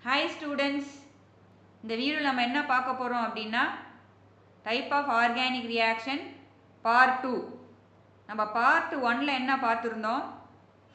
Hi students, இந்த வீடியோவில் நம்ம என்ன பார்க்க போகிறோம் அப்படின்னா type of organic reaction part 2. நம்ம பார்ட் 1ல் என்ன பார்த்துருந்தோம்,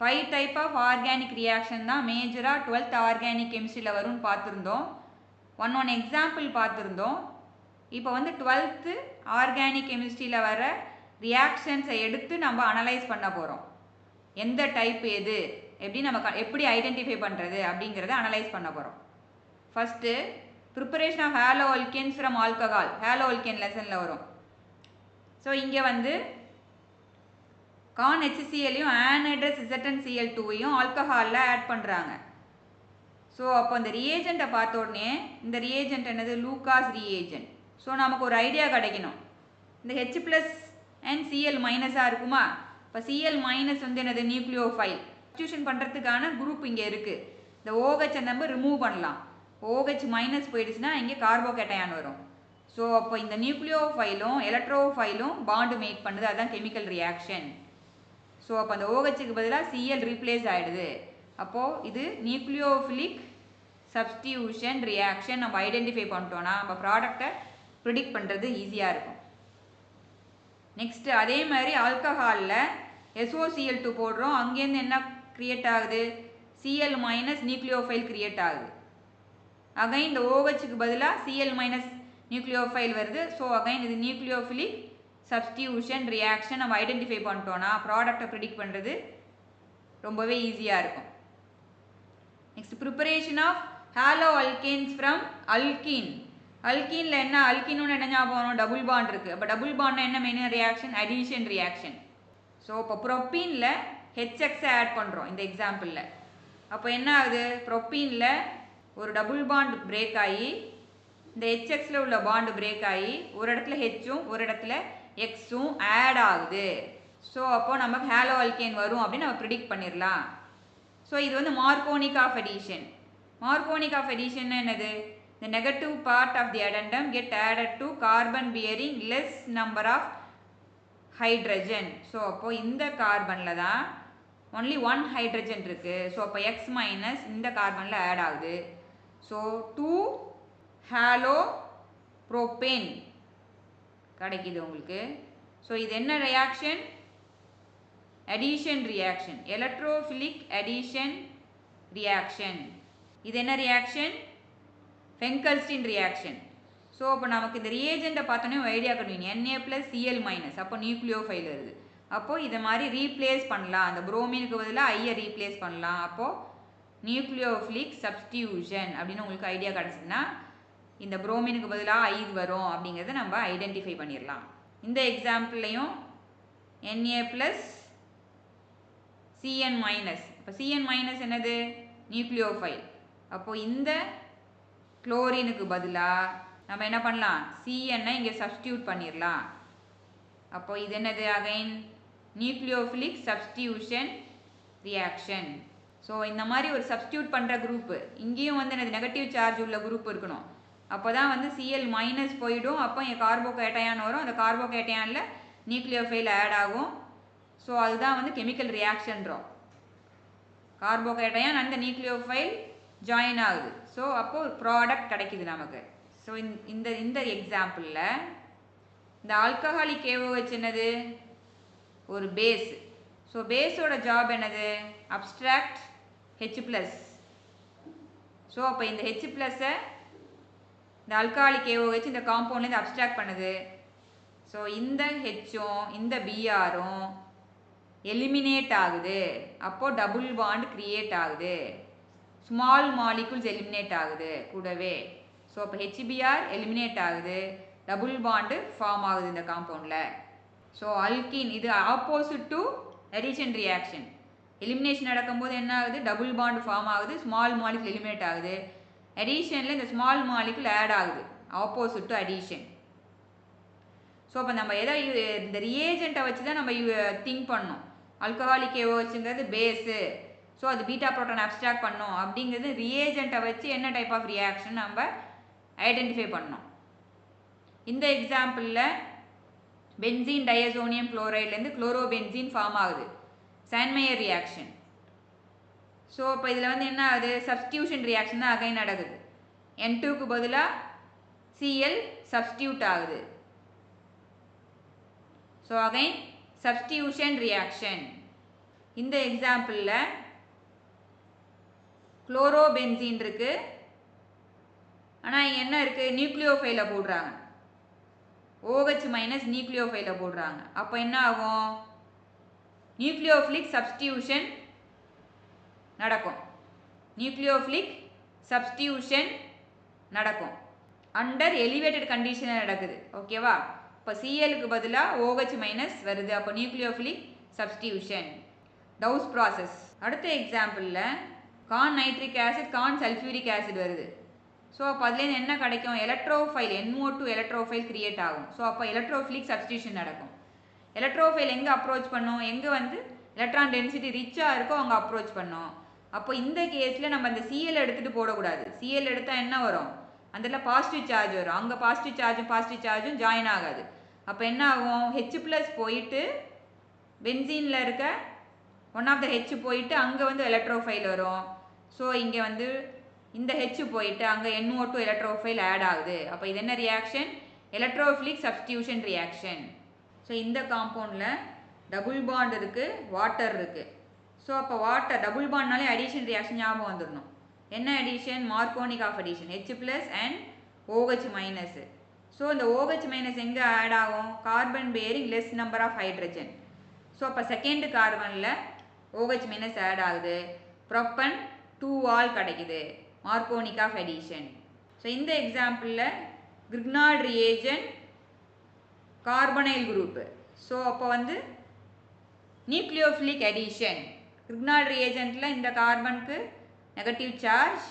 5 டைப் ஆஃப் ஆர்கானிக் ரியாக்ஷன் தான் மேஜராக 12th ஆர்கானிக் கெமிஸ்ட்ரியில் வரும்னு பார்த்துருந்தோம். ஒன் எக்ஸாம்பிள் பார்த்துருந்தோம். இப்போ வந்து 12th ஆர்கானிக் கெமிஸ்ட்ரியில் வர ரியாக்ஷன்ஸை எடுத்து நம்ம அனலைஸ் பண்ண போகிறோம். எந்த டைப் எது எப்படி ஐடென்டிஃபை பண்ணுறது அப்படிங்கிறத அனலைஸ் பண்ண போகிறோம். First preparation of halo alkanes from alcohol, halo alkane லெசனில் வரும். ஸோ இங்கே வந்து கான் HClயும் ஆன்ஹைட்ரஸ் ZnCl2வையும் ஆல்கஹாலில் ஆட் பண்ணுறாங்க. ஸோ அப்போ இந்த ரியேஜெண்ட்டை பார்த்த உடனே இந்த ரியேஜெண்ட் என்னது, லூகாஸ் ரியேஜெண்ட். ஸோ நமக்கு ஒரு ஐடியா கிடைக்கணும், இந்த H+ and Cl மைனஸாக இருக்குமா. இப்போ Cl மைனஸ் வந்து என்னது, நியூக்ளியோஃபைல். சப்ஸ்டியூஷன் பண்ணுறதுக்கான குரூப் இங்கே இருக்குது. இந்த OH நம்ம ரிமூவ் பண்ணலாம். OH மைனஸ் போயிடுச்சுன்னா இங்கே கார்போகேட்டையான் வரும். ஸோ அப்போ இந்த நியூக்ளியோஃபைலும் எலக்ட்ரோஃபைலும் பாண்டு மேக் பண்ணுது, அதுதான் கெமிக்கல் ரியாக்ஷன். ஸோ அப்போ அந்த OHக்கு பதிலாக Cl ரீப்ளேஸ் ஆகிடுது. அப்போது இது நியூக்ளியோஃபிலிக் சப்ஸ்டியூஷன் ரியாக்ஷன் நம்ம ஐடென்டிஃபை பண்ணிட்டோன்னா நம்ம ப்ராடக்டை ப்ரிடிக்ட் பண்ணுறது ஈஸியாக இருக்கும். நெக்ஸ்ட்டு அதே மாதிரி ஆல்கஹாலில் SOCl2 போடுறோம், அங்கேருந்து என்ன க்ரியேட் ஆகுது, Cl மைனஸ் நியூக்ளியோஃபைல் க்ரியேட் ஆகுது. அகைன் இந்த OHக்கு பதிலாக Cl மைனஸ் நியூக்ளியோஃபைல் வருது. ஸோ அகைன் இது நியூக்ளியோஃபிலிக் சப்ஸ்டியூஷன் ரியாக்ஷன் நம்ம ஐடென்டிஃபை பண்ணிட்டோன்னா ப்ராடக்டை ப்ரிடிக்ட் பண்ணுறது ரொம்பவே ஈஸியாக இருக்கும். Next preparation of halo alkanes from alkene. அல்கீனில் என்ன, அல்கீனோன்னு என்ன ஞாபகம், டபுள் பாண்ட் இருக்குது. அப்போ டபுள் பாண்ட்னா என்ன main reaction, addition reaction. So இப்போ ப்ரோப்பீனில் HX ஆட் பண்ணுறோம் இந்த எக்ஸாம்பிளில். அப்போ என்ன ஆகுது, ப்ரோப்பீனில் ஒரு டபுள் பாண்ட் பிரேக் ஆகி இந்த HXல உள்ள பாண்டு பிரேக் ஆகி ஒரு இடத்துல Hம் ஒரு இடத்துல Xம் ஆட் ஆகுது. ஸோ அப்போ நமக்கு ஹேலோ அல்கேன் வரும் அப்படின்னு நம்ம ப்ரிடிக்ட் பண்ணிடலாம். ஸோ இது வந்து மார்கோனிக் ஆஃப் அடிஷன். மார்கோனிக் ஆஃப் அடிஷன் என்னது, the negative part of the addendum get added to carbon bearing less number of hydrogen. So அப்போது இந்த கார்பனில் தான் only 1 ஹைட்ரஜன் இருக்குது. ஸோ அப்போ X மைனஸ் இந்த கார்பனில் ஆட் ஆகுது. ஸோ 2 ஹேலோ ப்ரோப்பேன் கிடைக்குது உங்களுக்கு. ஸோ இது என்ன reaction, addition reaction, electrophilic addition reaction. இது என்ன ரியாக்ஷன், ஃபெங்கல்ஸ்டீன் ரியாக்ஷன். ஸோ அப்போ நமக்கு இந்த ரியேஜெண்ட்டை பார்த்தோன்னே ஐடியா கிடைக்கும், Na+Cl மைனஸ், அப்போ நியூக்ளியோஃபைல் வருது. அப்போது இதை மாதிரி ரீப்ளேஸ் பண்ணலாம், அந்த புரோமினுக்கு பதிலாக ஐயை ரீப்ளேஸ் பண்ணலாம். அப்போது நியூக்ளியோஃபிலிக் சப்ஸ்டியூஷன் அப்படின்னு உங்களுக்கு ஐடியா கிடச்சிதுன்னா இந்த புரோமினுக்கு பதிலாக ஐ வரும் அப்படிங்கிறத நம்ம ஐடென்டிஃபை பண்ணிடலாம். இந்த எக்ஸாம்பிள்லையும் Na+Cn மைனஸ். இப்போ Cn மைனஸ் என்னது, நியூக்ளியோஃபைல். அப்போது இந்த குளோரினுக்கு பதிலாக நம்ம என்ன பண்ணலாம், Cnஐ இங்கே சப்ஸ்டியூட் பண்ணிடலாம். அப்போ இது என்னது, again nucleophilic substitution reaction. So இந்த மாதிரி ஒரு சப்ஸ்டியூட் பண்ணுற குரூப்பு இங்கேயும் வந்து என்னது, நெகட்டிவ் சார்ஜ் உள்ள குரூப் இருக்கணும். அப்போ தான் வந்து Cl மைனஸ் போயிடும். அப்போ இங்கே கார்போகேட்டையான் வரும், அந்த கார்போகேட்டையானில் நியூக்ளியோஃபைல் ஆட் ஆகும். ஸோ அதுதான் வந்து கெமிக்கல் ரியாக்ஷன்றோம். கார்போகேட்டையான் அந்த நியூக்ளியோஃபைல் ஜாயின் ஆகுது. ஸோ அப்போது ப்ராடக்ட் கிடைக்குது நமக்கு. ஸோ இந்த எக்ஸாம்பிளில் இந்த ஆல்கஹாலிக் KOH என்னது, ஒரு பேஸ். ஸோ பேஸோட ஜாப் என்னது, அப்ஸ்ட்ராக்ட் H+. ஸோ அப்போ இந்த H+ஐ இந்த ஆல்கஹாலிக் KOH இந்த காம்பவுண்ட்லேருந்து அப்ஸ்ட்ராக்ட் பண்ணுது. ஸோ இந்த ஹெச்சும் இந்த Br-ம் எலிமினேட் ஆகுது. அப்போது டபுள் பாண்ட் கிரியேட் ஆகுது, ஸ்மால் மாலிகுல்ஸ் எலிமினேட் ஆகுது கூடவே. ஸோ அப்போ HBr எலிமினேட் ஆகுது, டபுள் பாண்டு ஃபார்ம் ஆகுது இந்த காம்பவுண்டில். ஸோ அல்கீன் இது opposite to addition reaction. Elimination நடக்கும்போது என்ன ஆகுது, டபுள் பாண்டு ஃபார்ம் ஆகுது, ஸ்மால் மாலிகுல் எலிமினேட் ஆகுது. அடிஷனில் இந்த ஸ்மால் மாலிகுல் ஆட் ஆகுது, ஆப்போசிட் டு அடிஷன். ஸோ அப்போ நம்ம எதை இந்த ரியேஜெண்ட்டை வச்சு தான் நம்ம திங்க் பண்ணணும். ஆல்கஹாலிக் KOHங்கிறது பேஸு, ஸோ அது பீட்டா புரோட்டான் அப்ஸ்ட்ராக்ட் பண்ணோம் அப்படிங்கிறது ரியேஜெண்ட்டை வச்சு என்ன டைப் ஆஃப் ரியாக்ஷன் நம்ம ஐடென்டிஃபை பண்ணோம். இந்த எக்ஸாம்பிளில் பென்சீன் டயசோனியம் குளோரைட்லேருந்து குளோரோபென்சீன் ஃபார்ம் ஆகுது, சான்மேயர் ரியாக்ஷன். ஸோ இப்போ இதில் வந்து என்ன ஆகுது, சப்ஸ்டியூஷன் ரியாக்ஷன் தான் அகைன் நடக்குது. N2க்கு பதிலாக Cl சப்ஸ்டியூட் ஆகுது. So again substitution reaction. இந்த எக்ஸாம்பிளில் குளோரோபென்சீன் இருக்கு, ஆனால் என்ன இருக்கு, நியூக்ளியோஃபைல போடுறாங்க. OH மைனஸ் நியூக்ளியோஃபைல போடுறாங்க. அப்போ என்ன ஆகும், நியூக்ளியோஃபிலிக் சப்ஸ்டியூஷன் நடக்கும். நியூக்ளியோஃபிலிக் சப்ஸ்டியூஷன் நடக்கும். அண்டர் எலிவேட்டட் கண்டிஷனில் நடக்குது. ஓகேவா. இப்போ Clக்கு பதிலாக OH மைனஸ் வருது. அப்போ நியூக்ளியோஃபிலிக் சப்ஸ்டியூஷன், டவுஸ் ப்ராசஸ். அடுத்த எக்ஸாம்பிளில் con nitric acid con sulphuric acid வருது. ஸோ அப்போ அதுலேருந்து என்ன கிடைக்கும், எலக்ட்ரோஃபைல் NO2 எலக்ட்ரோஃபைல் கிரியேட் ஆகும். ஸோ அப்போ எலக்ட்ரோஃபிலிக் சப்ஸ்டியூஷன் நடக்கும். எலக்ட்ரோஃபைல் எங்கே அப்ரோச் பண்ணும், எங்கே வந்து எலக்ட்ரான் டென்சிட்டி ரிச்சாக இருக்கோ அங்கே அப்ரோச் பண்ணும். அப்போ இந்த கேஸில் நம்ம அந்த Cl எடுத்துகிட்டு போடக்கூடாது. Cl எடுத்தால் என்ன வரும், அந்த பாசிட்டிவ் சார்ஜ் வரும். அங்கே பாசிட்டிவ் சார்ஜும் ஜாயின் ஆகாது. அப்போ என்ன ஆகும், H+ போயிட்டு பென்சீனில் இருக்க ஒன் ஆஃப் த H போயிட்டு அங்கே வந்து எலக்ட்ரோஃபைல் வரும். ஸோ இங்கே வந்து இந்த H போயிட்டு அங்கே NO2 எலக்ட்ரோஃபைல் ஆட் ஆகுது. அப்போ இது என்ன reaction, electrophilic substitution reaction. So இந்த காம்பவுண்டில் டபுள் பாண்ட் இருக்குது, வாட்டர் இருக்குது. ஸோ அப்போ வாட்டர் டபுள் பாண்ட்னாலே அடிஷன் ரியாக்ஷன் ஞாபகம் வந்துடணும். என்ன addition, Markovnikov of addition, H+ and OH minus. So இந்த OH மைனஸ் எங்கே ஆட் ஆகும், carbon bearing less number of hydrogen. So அப்போ செகண்ட் கார்பனில் OH மைனஸ் ஆட் ஆகுது, ப்ரொப்பன் 2 ஆல் கிடைக்குது, மார்க்கோனிக் ஆஃப் அடிஷன். ஸோ இந்த எக்ஸாம்பிளில் Grignard reagent carbonyl group. So அப்போ வந்து நியூக்ளியோஃபிலிக் அடிஷன். கிரிக்னார்ட் ரியேஜென்ட்டில் இந்த கார்பனுக்கு நெகட்டிவ் சார்ஜ்,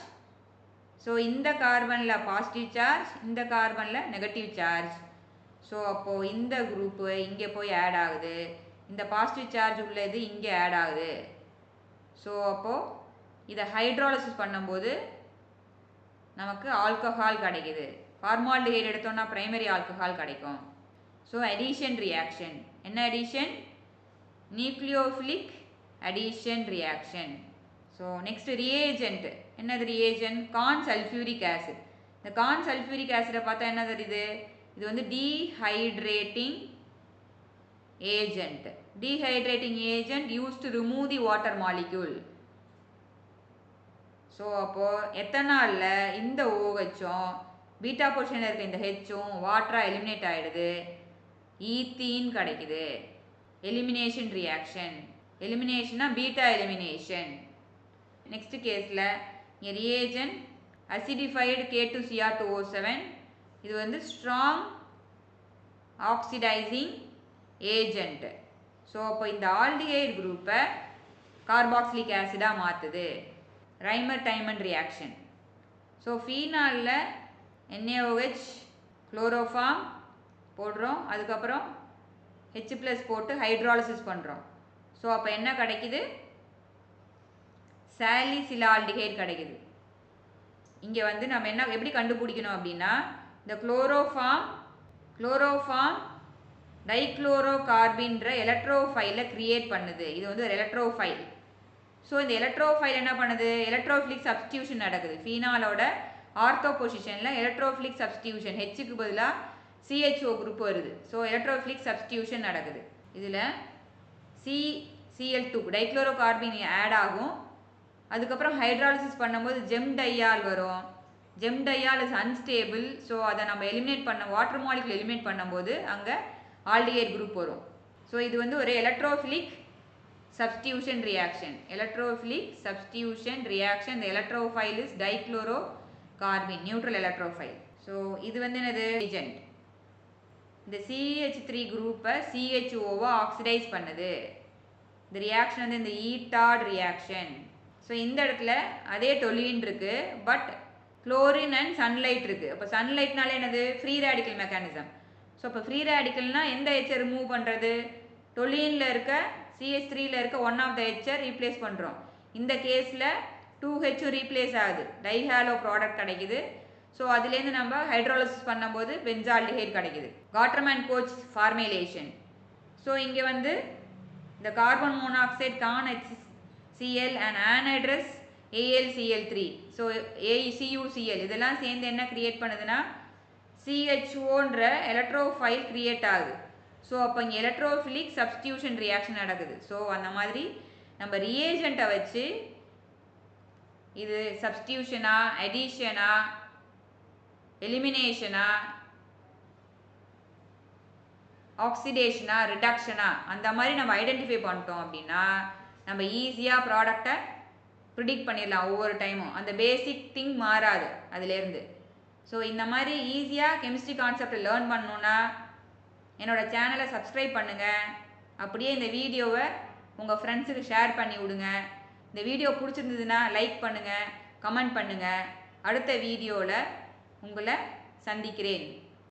ஸோ இந்த கார்பனில் பாசிட்டிவ் சார்ஜ், இந்த கார்பனில் நெகட்டிவ் சார்ஜ். ஸோ அப்போது இந்த குரூப்பு இங்கே போய் ஆட் ஆகுது, இந்த பாசிட்டிவ் சார்ஜ் உள்ளது இங்கே ஆட் ஆகுது. ஸோ அப்போது இதை ஹைட்ராலிசிஸ் பண்ணும்போது நமக்கு ஆல்கஹால் கிடைக்குது. ஃபார்மால்டிஹைட் எடுத்தோம்னா பிரைமரி ஆல்கஹால் கிடைக்கும். ஸோ அடிஷன் ரியாக்ஷன், என்ன addition, nucleophilic addition reaction. So next reagent, என்னது ரியேஜென்ட், கான் சல்ஃபியூரிக் ஆசிட். இந்த கான் சல்ஃபியூரிக் ஆசிடை பார்த்தா என்ன தெரியுது, இது வந்து dehydrating agent. Dehydrating agent use to remove the water molecule. So அப்போது எத்தனாலில் இந்த OHம் பீட்டா பொசிஷனில் இருக்க இந்த Hம் வாட்டராக எலிமினேட் ஆகிடுது, ஈத்தீன் கிடைக்குது. எலிமினேஷன் ரியாக்ஷன், எலிமினேஷனா பீட்டா எலிமினேஷன். நெக்ஸ்ட் கேஸில் இங்கே ரியேஜன் அசிடிஃபைடு K2Cr2O7. இது வந்து ஸ்ட்ராங் ஆக்சிடைசிங் ஏஜென்ட். ஸோ அப்போ இந்த ஆல்டிஹைட் குரூப்பை கார்பாக்சிலிக் ஆசிடாக மாற்றுது, ரைமர் டைமண்ட் ரியாக்ஷன். ஸோ ஃபீனாலில் NaOH குளோரோஃபார்ம் போடுறோம், அதுக்கப்புறம் H+ போட்டு ஹைட்ராலிசிஸ் பண்ணுறோம். ஸோ அப்போ என்ன கிடைக்குது, சாலிசிலால்டிஹைட் கிடைக்குது. இங்கே வந்து நம்ம என்ன எப்படி கண்டுபிடிக்கணும் அப்படின்னா, இந்த குளோரோஃபார்ம் டைக்ளோரோகார்பின்ற எலக்ட்ரோஃபைலை கிரியேட் பண்ணுது. இது வந்து ஒரு எலக்ட்ரோஃபைல். ஸோ இந்த எலக்ட்ரோஃபைல் என்ன பண்ணுது, எலக்ட்ரோஃபிலிக் சப்ஸ்டியூஷன் நடக்குது. ஃபீனாலோட ஆர்த்தோ பொசிஷனில் எலக்ட்ரோஃபிலிக் சப்ஸ்டியூஷன், Hக்கு பதிலாக CHO குரூப் வருது. ஸோ எலக்ட்ரோஃபிலிக் சப்ஸ்டியூஷன் நடக்குது. இதில் Cl2 டைக்ளோரோகார்பின் ஆட் ஆகும். அதுக்கப்புறம் ஹைட்ராலிசிஸ் பண்ணும்போது ஜெம் டையால் வரும். Gem diol is unstable. So அதை நம்ம எலிமினேட் பண்ண வாட்டர் மாலிகுல் எலிமினேட் பண்ணும்போது அங்கே ஆல்டிஹைட் குரூப் வரும். ஸோ இது வந்து ஒரு electrophilic substitution reaction. Electrophilic substitution reaction. இந்த electrophile is dichlorocarbene, neutral electrophile. So இது வந்து என்னது ஏஜென்ட். இந்த CH3 குரூப்பை CHOவை ஆக்சிடைஸ் பண்ணுது. இந்த ரியாக்ஷன் வந்து இந்த ஈட்டாட் ரியாக்ஷன். ஸோ இந்த இடத்துல அதே டொலின் இருக்குது, பட் குளோரின் அண்ட் சன்லைட் இருக்குது. அப்போ சன்லைட்னாலே என்னது, ஃப்ரீ ரேடிக்கல் மெக்கானிசம். ஸோ இப்போ ஃப்ரீ ரேடிக்கல்னால் எந்த H ரிமூவ் பண்ணுறது, டொலினில் இருக்க CH3யில் இருக்க one of the H replace பண்ணுறோம். இந்த கேஸில் 2H ரீப்ளேஸ் ஆகுது, டைஹாலோ ப்ராடக்ட் கிடைக்குது. ஸோ அதுலேருந்து நம்ம ஹைட்ராலிசிஸ் பண்ணும்போது பென்சால்டிஹைட் கிடைக்குது, காட்டர்மேன் கோச் ஃபார்மேலேஷன். ஸோ இங்கே வந்து இந்த carbon monoxide con HCl and anhydrous AlCl3. So CuCl இதெல்லாம் சேர்ந்து என்ன கிரியேட் பண்ணுதுன்னா CHOன்ற எலக்ட்ரோஃபைல் கிரியேட் ஆகுது. ஸோ அப்போ இங்கே எலக்ட்ரோஃபிலிக் சப்ஸ்டியூஷன் ரியாக்ஷன் நடக்குது. ஸோ அந்த மாதிரி நம்ம ரியேஜெண்ட்டை வச்சு இது சப்ஸ்டியூஷனா, அடிஷனா, எலிமினேஷனா, ஆக்சிடேஷனா, ரிடக்ஷனா அந்த மாதிரி நம்ம ஐடென்டிஃபை பண்ணிட்டோம் அப்படின்னா நம்ம ஈஸியாக ப்ராடக்டை ப்ரிடிக்ட் பண்ணிடலாம். ஒவ்வொரு டைமும் அந்த பேசிக் திங் மாறாது அதுலேருந்து. ஸோ இந்த மாதிரி ஈஸியாக கெமிஸ்ட்ரி கான்செப்டை லேர்ன் பண்ணணுன்னா என்னோடய சேனலை சப்ஸ்கிரைப் பண்ணுங்கள். அப்படியே இந்த வீடியோவை உங்கள் ஃப்ரெண்ட்ஸுக்கு ஷேர் பண்ணி விடுங்க. இந்த வீடியோ பிடிச்சிருந்ததுன்னா லைக் பண்ணுங்கள், கமெண்ட் பண்ணுங்கள். அடுத்த வீடியோவில் உங்களை சந்திக்கிறேன்.